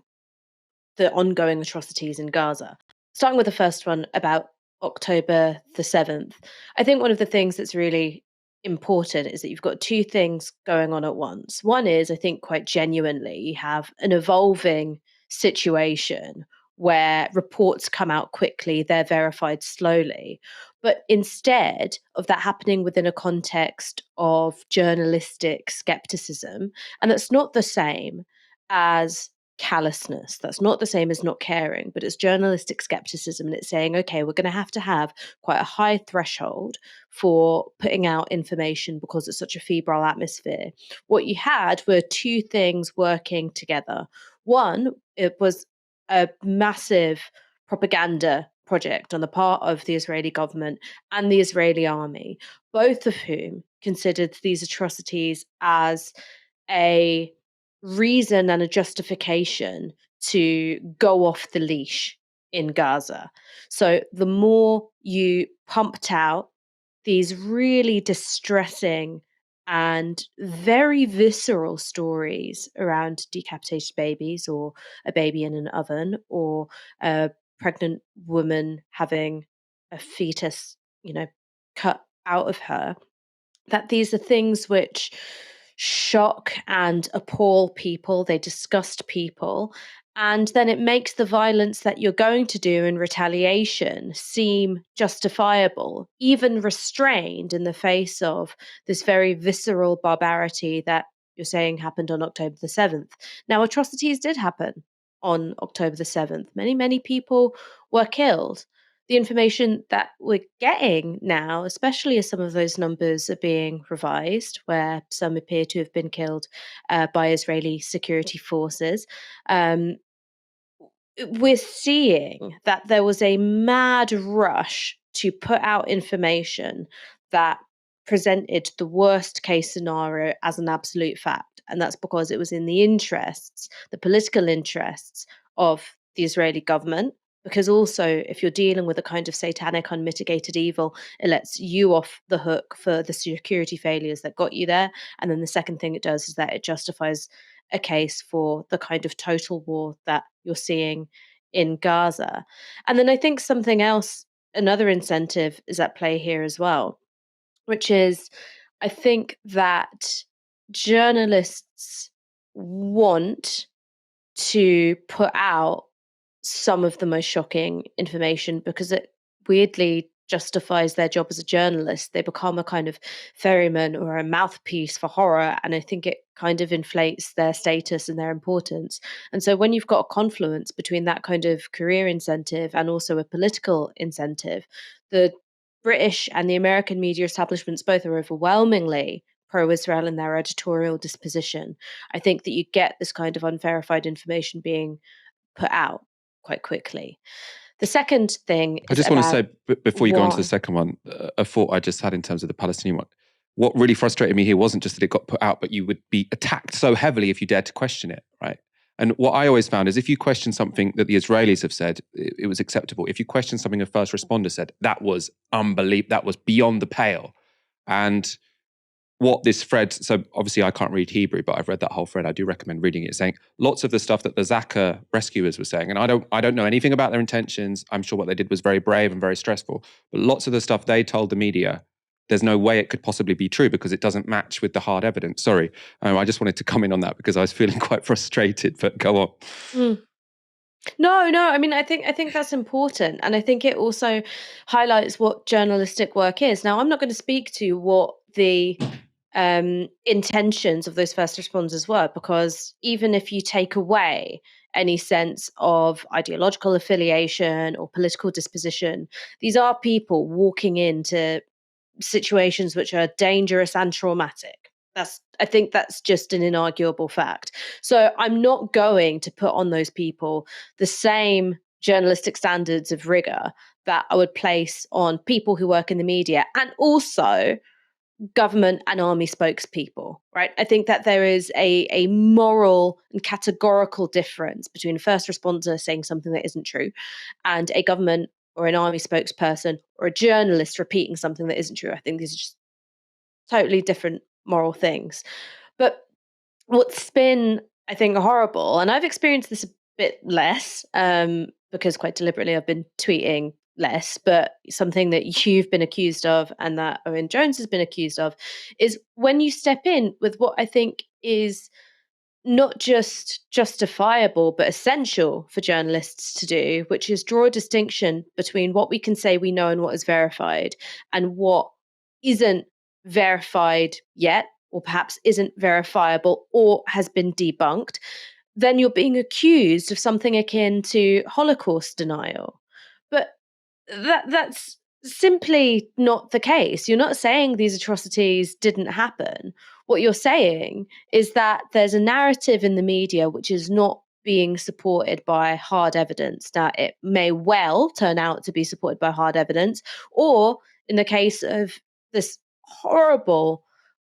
the ongoing atrocities in Gaza. Starting with the first one about October the 7th, I think one of the things that's really important is that you've got two things going on at once. One is, I think, quite genuinely, you have an evolving situation where reports come out quickly, they're verified slowly. But instead of that happening within a context of journalistic skepticism, and that's not the same as callousness. That's not the same as not caring, but it's journalistic skepticism. And it's saying, okay, we're going to have quite a high threshold for putting out information because it's such a febrile atmosphere. What you had were two things working together. One, it was a massive propaganda project on the part of the Israeli government and the Israeli army, both of whom considered these atrocities as a reason and a justification to go off the leash in Gaza. So the more you pumped out these really distressing and very visceral stories around decapitated babies or a baby in an oven or a pregnant woman having a fetus, cut out of her, that these are things which shock and appall people, they disgust people, and then it makes the violence that you're going to do in retaliation seem justifiable, even restrained in the face of this very visceral barbarity that you're saying happened on October the 7th. Now, atrocities did happen on October the 7th. Many, many people were killed. The information that we're getting now, especially as some of those numbers are being revised, where some appear to have been killed by Israeli security forces, um, we're seeing that there was a mad rush to put out information that presented the worst case scenario as an absolute fact. And that's because it was in the interests, the political interests of the Israeli government. Because also, if you're dealing with a kind of satanic, unmitigated evil, it lets you off the hook for the security failures that got you there. And then the second thing it does is that it justifies a case for the kind of total war that you're seeing in Gaza. And then I think something else, another incentive is at play here as well, which is I think that journalists want to put out some of the most shocking information because it weirdly justifies their job as a journalist. They become a kind of ferryman or a mouthpiece for horror. And I think it kind of inflates their status and their importance. And so when you've got a confluence between that kind of career incentive and also a political incentive, the British and the American media establishments both are overwhelmingly pro Israel in their editorial disposition. I think that you get this kind of unverified information being put out quite quickly. The second thing I is just want to about say, before you go on to the why. second one, a thought I just had in terms of the Palestinian one. What really frustrated me here wasn't just that it got put out, but you would be attacked so heavily if you dared to question it, right? And what I always found is if you question something that the Israelis have said, it was acceptable. If you question something a first responder said, that was unbelievable. That was beyond the pale. And what this thread, so obviously I can't read Hebrew, but I've read that whole thread. I do recommend reading it, saying lots of the stuff that the Zaka rescuers were saying, and I don't know anything about their intentions. I'm sure what they did was very brave and very stressful, but lots of the stuff they told the media, there's no way it could possibly be true because it doesn't match with the hard evidence. Sorry, I just wanted to comment on that because I was feeling quite frustrated, but go on. Mm. No, no. I mean, I think that's important, and I think it also highlights what journalistic work is. Now, I'm not going to speak to what the intentions of those first responders were, because even if you take away any sense of ideological affiliation or political disposition, these are people walking into situations which are dangerous and traumatic. I think that's just an inarguable fact. So I'm not going to put on those people the same journalistic standards of rigor that I would place on people who work in the media, and also government and army spokespeople, right? I think that there is a moral and categorical difference between a first responder saying something that isn't true and a government or an army spokesperson or a journalist repeating something that isn't true. I think these are just totally different moral things. But what's been, I think, horrible, and I've experienced this a bit less, because quite deliberately I've been tweeting less, but something that you've been accused of and that Owen Jones has been accused of is when you step in with what I think is not just justifiable but essential for journalists to do, which is draw a distinction between what we can say we know and what is verified and what isn't verified yet, or perhaps isn't verifiable or has been debunked. Then you're being accused of something akin to Holocaust denial. But that's simply not the case. You're not saying these atrocities didn't happen. What you're saying is that there's a narrative in the media which is not being supported by hard evidence. Now, it may well turn out to be supported by hard evidence, or in the case of this horrible,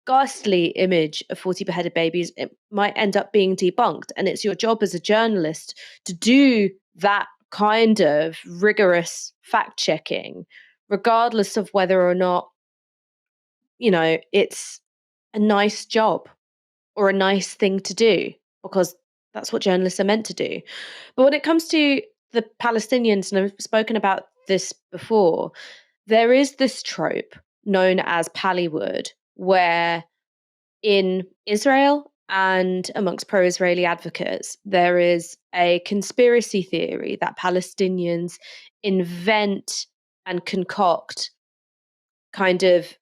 ghastly image of 40 beheaded babies, it might end up being debunked. And it's your job as a journalist to do that kind of rigorous fact checking, regardless of whether or not, it's a nice job or a nice thing to do, because that's what journalists are meant to do. But when it comes to the Palestinians, and I've spoken about this before, there is this trope known as Pallywood, where in Israel and amongst pro Israeli advocates, there is a conspiracy theory that Palestinians invent and concoct kind of,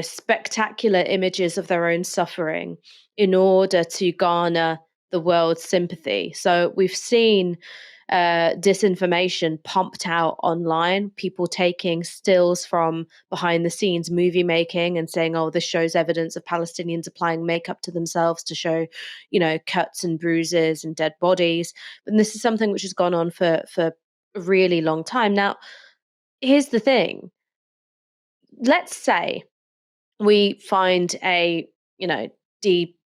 spectacular images of their own suffering in order to garner the world's sympathy. So we've seen disinformation pumped out online, people taking stills from behind the scenes movie making and saying, oh, this shows evidence of Palestinians applying makeup to themselves to show, cuts and bruises and dead bodies. And this is something which has gone on for a really long time. Now, here's the thing. Let's say we find a, deep,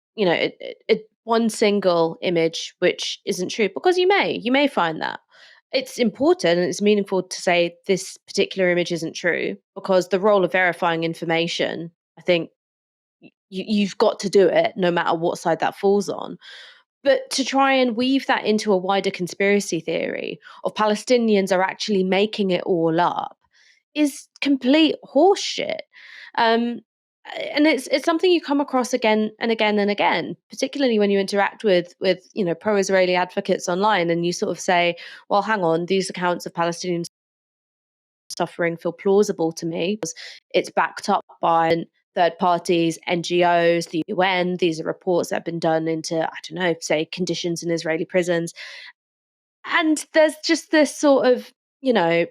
one single image which isn't true, because you may find that. It's important and it's meaningful to say this particular image isn't true, because the role of verifying information, I think you've got to do it no matter what side that falls on. But to try and weave that into a wider conspiracy theory of Palestinians are actually making it all up is complete horseshit. Um, and it's something you come across again and again and again, particularly when you interact with pro-Israeli advocates online, and you sort of say, well, hang on, these accounts of Palestinian suffering feel plausible to me. It's backed up by third parties, NGOs, the UN. These are reports that have been done into, I don't know, say conditions in Israeli prisons. And there's just this sort of,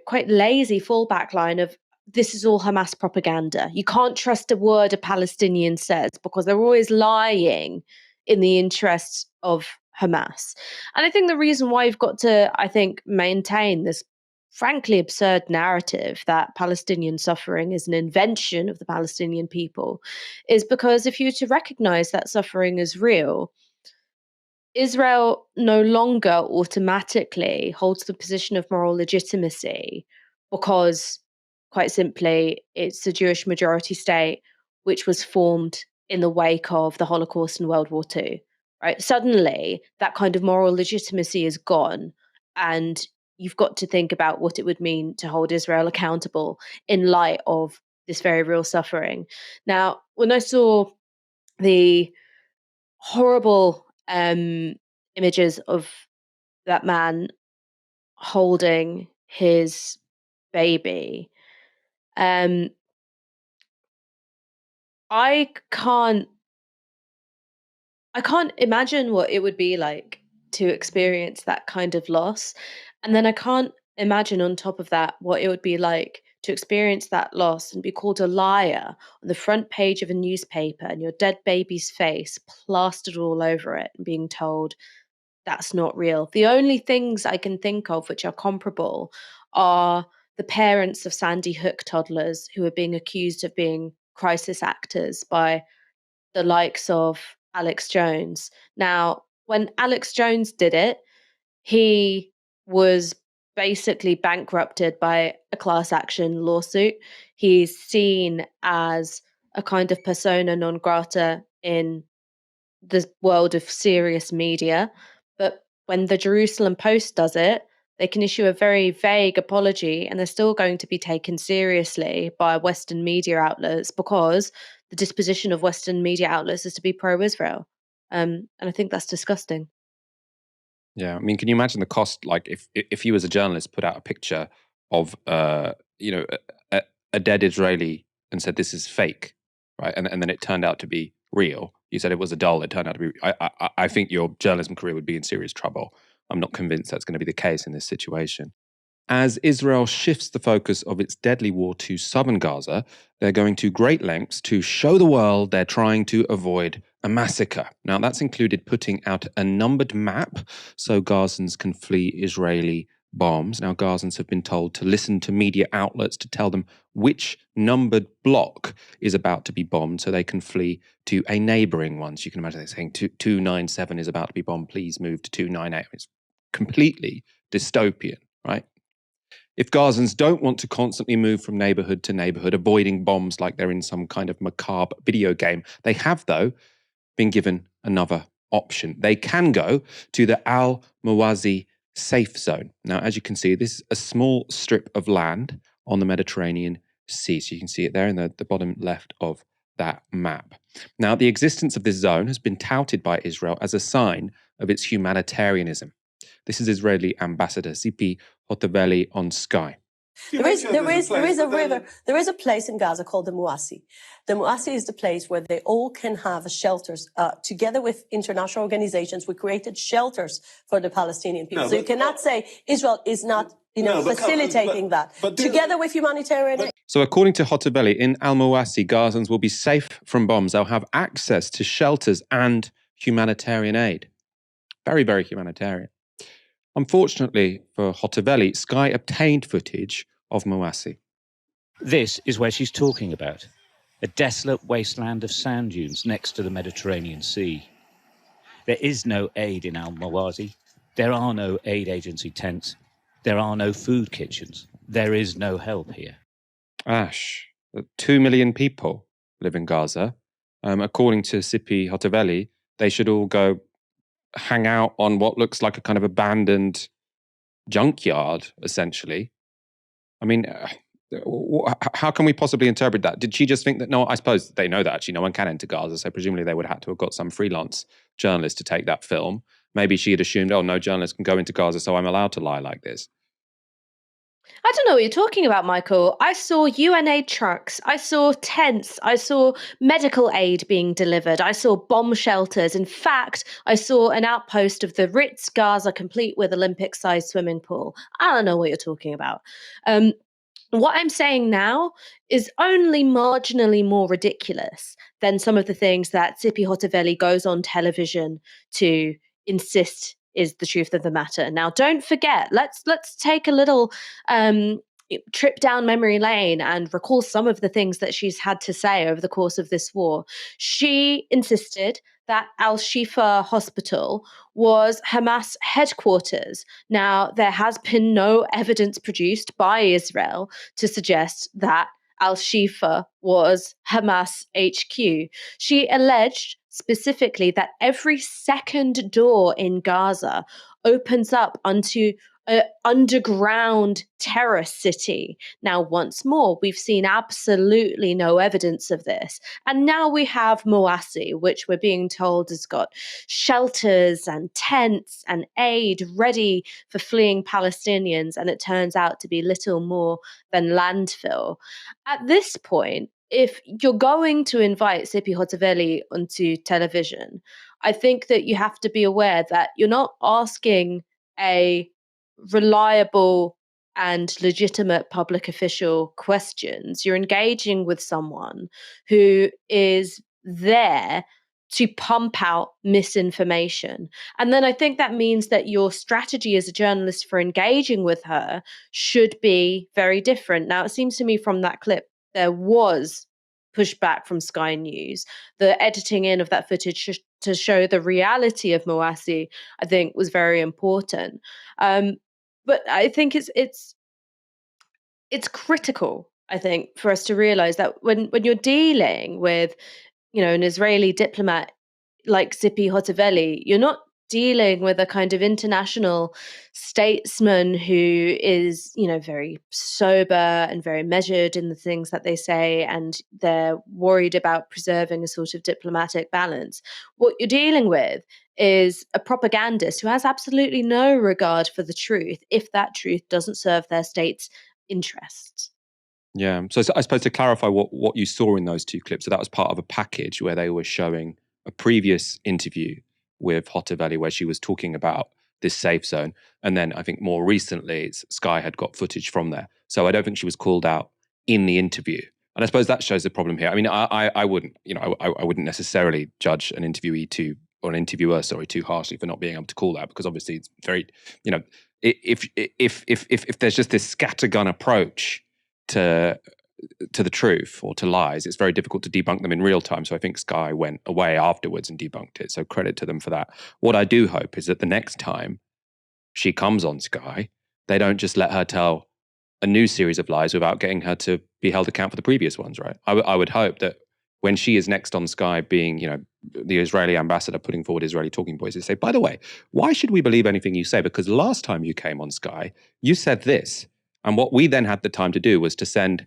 quite lazy fallback line of, this is all Hamas propaganda. You can't trust a word a Palestinian says because they're always lying in the interests of Hamas. And I think the reason why you've got to, I think, maintain this frankly absurd narrative that Palestinian suffering is an invention of the Palestinian people is because if you were to recognize that suffering is real, Israel no longer automatically holds the position of moral legitimacy because, quite simply, it's a Jewish majority state which was formed in the wake of the Holocaust and World War II. Right? Suddenly, that kind of moral legitimacy is gone, and you've got to think about what it would mean to hold Israel accountable in light of this very real suffering. Now, when I saw the horrible images of that man holding his baby. Um, I can't I can't imagine what it would be like to experience that kind of loss. And then I can't imagine on top of that what it would be like to experience that loss and be called a liar on the front page of a newspaper and your dead baby's face plastered all over it and being told that's not real. The only things I can think of which are comparable are the parents of Sandy Hook toddlers who are being accused of being crisis actors by the likes of Alex Jones. Now, when Alex Jones did it, he was basically bankrupted by a class action lawsuit. He's seen as a kind of persona non grata in the world of serious media. But when the Jerusalem Post does it, they can issue a very vague apology and they're still going to be taken seriously by Western media outlets because the disposition of Western media outlets is to be pro Israel. And I think that's disgusting. Yeah, I mean, can you imagine the cost? Like, if you as a journalist put out a picture of, a, a dead Israeli and said this is fake, right, and then it turned out to be real. You said it was a doll. It turned out to be. I think your journalism career would be in serious trouble. I'm not convinced that's going to be the case in this situation. As Israel shifts the focus of its deadly war to southern Gaza, they're going to great lengths to show the world they're trying to avoid a massacre. Now, that's included putting out a numbered map so Gazans can flee Israeli bombs. Now, Gazans have been told to listen to media outlets to tell them which numbered block is about to be bombed so they can flee to a neighboring one. So you can imagine they're saying 297 is about to be bombed, please move to 298. It's completely dystopian, right? If Gazans don't want to constantly move from neighborhood to neighborhood, avoiding bombs like they're in some kind of macabre video game, they have, though, been given another option. They can go to the Al Mawazi safe zone. Now, as you can see, this is a small strip of land on the Mediterranean Sea. So you can see it there in the bottom left of that map. Now, the existence of this zone has been touted by Israel as a sign of its humanitarianism. This is Israeli Ambassador Zipi Hotoveli on Sky. There is a river. There is a place in Gaza called the Muasi. The Muasi is the place where they all can have shelters. Together with international organizations, we created shelters for the Palestinian people. So you cannot say Israel is not, facilitating that. Together with humanitarian aid. So according to Hotoveli, in Al Mawasi, Gazans will be safe from bombs. They'll have access to shelters and humanitarian aid. Very, very humanitarian. Unfortunately for Hotoveli, Sky obtained footage of Mawasi. This is where she's talking about, a desolate wasteland of sand dunes next to the Mediterranean Sea. There is no aid in Al Mawasi. There are no aid agency tents. There are no food kitchens. There is no help here. Ash, 2 million people live in Gaza. According to Zipi Hotoveli, they should all go hang out on what looks like a kind of abandoned junkyard, essentially. I mean, how can we possibly interpret that? Did she just think that, no, I suppose they know that actually no one can enter Gaza, so presumably they would have to have got some freelance journalist to take that film. Maybe she had assumed, oh, no journalist can go into Gaza, so I'm allowed to lie like this. I don't know what you're talking about, Michael. I saw UN aid trucks. I saw tents. I saw medical aid being delivered. I saw bomb shelters. In fact, I saw an outpost of the Ritz Gaza complete with Olympic-sized swimming pool. I don't know what you're talking about. What I'm saying now is only marginally more ridiculous than some of the things that Zipi Hotoveli goes on television to insist is the truth of the matter. Now, don't forget, let's take a little trip down memory lane and recall some of the things that she's had to say over the course of this war. She insisted that Al-Shifa Hospital was Hamas headquarters. Now, there has been no evidence produced by Israel to suggest that Al-Shifa was Hamas HQ. She alleged specifically that every second door in Gaza opens up onto an underground terror city. Now, once more, we've seen absolutely no evidence of this. And now we have Mawasi, which we're being told has got shelters and tents and aid ready for fleeing Palestinians. And it turns out to be little more than landfill. At this point, if you're going to invite Sipi Hotoveli onto television, I think that you have to be aware that you're not asking a reliable and legitimate public official questions. You're engaging with someone who is there to pump out misinformation. And then I think that means that your strategy as a journalist for engaging with her should be very different. Now, it seems to me from that clip, there was pushback from Sky News. The editing in of that footage to show the reality of Moassi, I think, was very important. But I think it's critical, I think, for us to realize that when you're dealing with, an Israeli diplomat like Zipi Hotoveli, you're not dealing with a kind of international statesman who is, very sober and very measured in the things that they say, and they're worried about preserving a sort of diplomatic balance. What you're dealing with is a propagandist who has absolutely no regard for the truth if that truth doesn't serve their state's interests. Yeah. So I suppose to clarify what you saw in those two clips, so that was part of a package where they were showing a previous interview with Hotoveli where she was talking about this safe zone. And then I think more recently, Sky had got footage from there. So I don't think she was called out in the interview. And I suppose that shows the problem here. I mean, I wouldn't, I wouldn't necessarily judge an interviewee or an interviewer, too harshly for not being able to call that, because obviously it's very, if there's just this scattergun approach to the truth or to lies, it's very difficult to debunk them in real time. So I think Sky went away afterwards and debunked it. So credit to them for that. What I do hope is that the next time she comes on Sky, they don't just let her tell a new series of lies without getting her to be held account for the previous ones, right? I would hope that when she is next on Sky being, the Israeli ambassador putting forward Israeli talking points, they say, by the way, why should we believe anything you say? Because last time you came on Sky, you said this. And what we then had the time to do was to send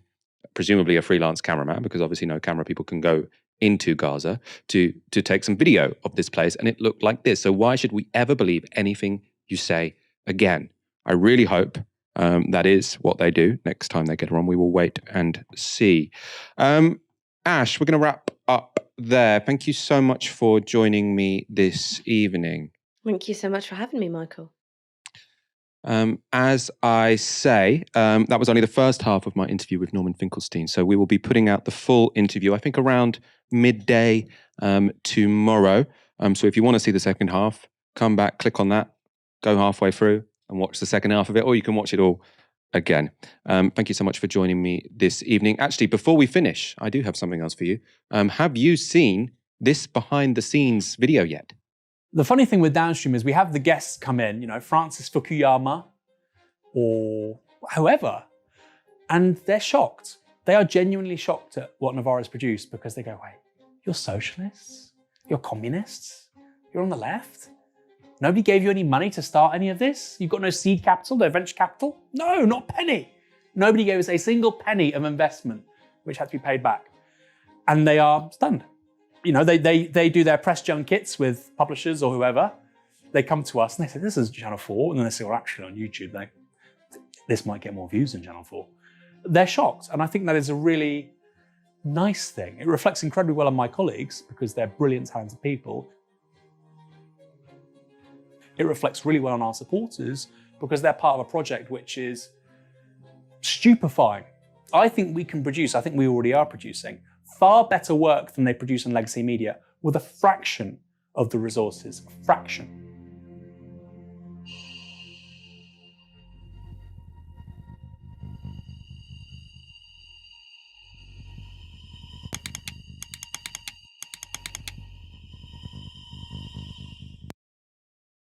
presumably a freelance cameraman, because obviously no camera people can go into Gaza, to take some video of this place, and it looked like this. So why should we ever believe anything you say again? I really hope that is what they do next time they get her on. We will wait and see. Ash, we're going to wrap up there. Thank you so much for joining me this evening. Thank you so much for having me, Michael. As I say, that was only the first half of my interview with Norman Finkelstein. So we will be putting out the full interview, I think around midday tomorrow. So if you want to see the second half, come back, click on that, go halfway through and watch the second half of it, or you can watch it all again. Thank you so much for joining me this evening. Actually, before we finish, I do have something else for you. Have you seen this behind the scenes video yet? The funny thing with Downstream is we have the guests come in, Francis Fukuyama or whoever, and they're shocked. They are genuinely shocked at what Novara's produced, because they go, wait, you're socialists? You're communists? You're on the left? Nobody gave you any money to start any of this? You've got no seed capital, no venture capital? No, not a penny. Nobody gave us a single penny of investment, which had to be paid back. And they are stunned. They do their press junkets with publishers or whoever. They come to us and they say, this is Channel 4. And then they say, well, actually on YouTube, this might get more views than Channel 4. They're shocked. And I think that is a really nice thing. It reflects incredibly well on my colleagues, because they're brilliant, talented people. It reflects really well on our supporters, because they're part of a project which is stupefying. I think we already are producing far better work than they produce in legacy media with a fraction of the resources, a fraction.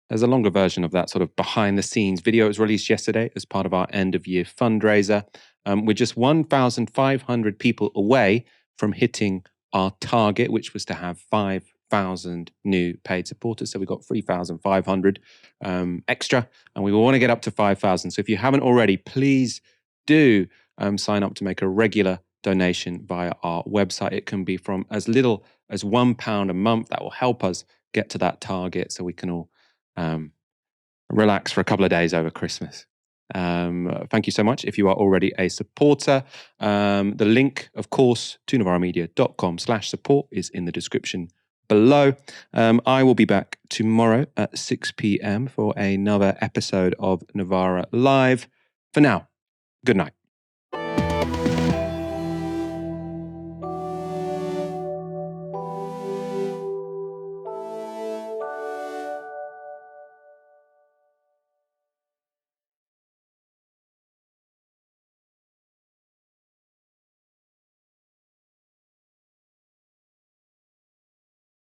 There's a longer version of that sort of behind the scenes video. It was released yesterday as part of our end of year fundraiser. We're just 1,500 people away from hitting our target, which was to have 5,000 new paid supporters. So we got 3,500 extra, and we want to get up to 5,000. So if you haven't already, please do sign up to make a regular donation via our website. It can be from as little as £1 a month. That will help us get to that target so we can all relax for a couple of days over Christmas. Thank you so much if you are already a supporter. The link, of course, to novaramedia.com/support is in the description below. I will be back tomorrow at 6 p.m. for another episode of Novara Live. For now, good night.